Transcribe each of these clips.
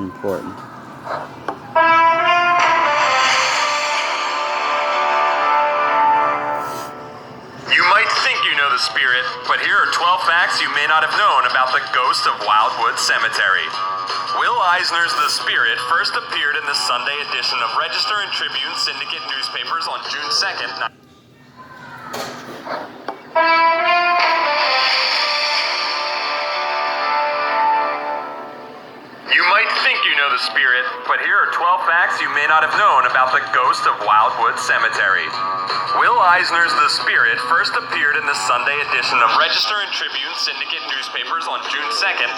important. You might think you know the spirit, but here are 12 facts you may not have known about the ghost of Wildwood Cemetery. Will Eisner's The Spirit first appeared in the Sunday edition of Register and Tribune Syndicate newspapers on June 2nd. You might think you know the spirit, but here are 12 facts you may not have known about the ghost of Wildwood Cemetery. Will Eisner's The Spirit first appeared in the Sunday edition of Register and Tribune Syndicate newspapers on June 2nd,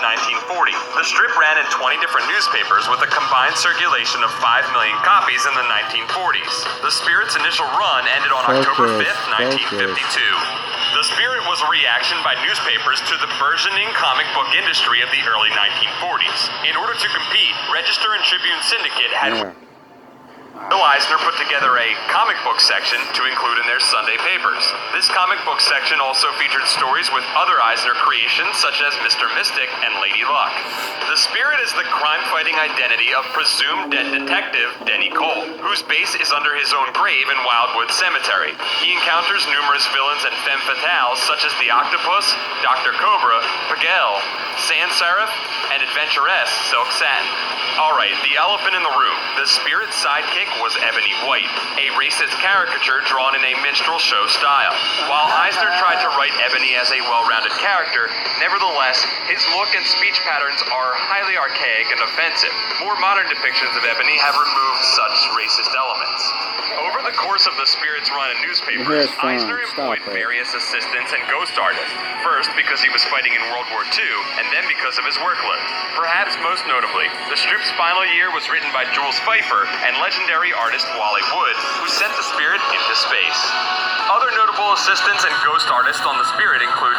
1940. The strip ran in 20 different newspapers with a combined circulation of 5 million copies in the 1940s. The Spirit's initial run ended on October 5th, 1952. The Spirit was a reaction by newspapers to the burgeoning comic book industry of the early 1940s. In order to compete, Register and Tribune Syndicate had Will Eisner put together a comic book section to include in their Sunday papers. This comic book section also featured stories with other Eisner creations such as Mr. Mystic and Lady Luck. The Spirit is the crime-fighting identity of presumed dead detective Denny Cole, whose base is under his own grave in Wildwood Cemetery. He encounters numerous villains and femme fatales such as the Octopus, Dr. Cobra, Pagel, Sans Serif, and adventuress Silk Satin. Alright, the elephant in the room. The Spirit's sidekick was Ebony White, a racist caricature drawn in a minstrel show style. While Eisner tried to write Ebony as a well-rounded character, nevertheless, his look and speech patterns are highly archaic and offensive. More modern depictions of Ebony have removed such racist elements. Over the course of the Spirit's run in newspapers, Eisner employed various assistants and ghost artists. First, because he was fighting in World War II, and then because of his workload. Perhaps most notably, the strip's final year was written by Jules Pfeiffer and legendary artist Wally Wood, who sent the Spirit into space. Other notable assistants and ghost artists on the Spirit include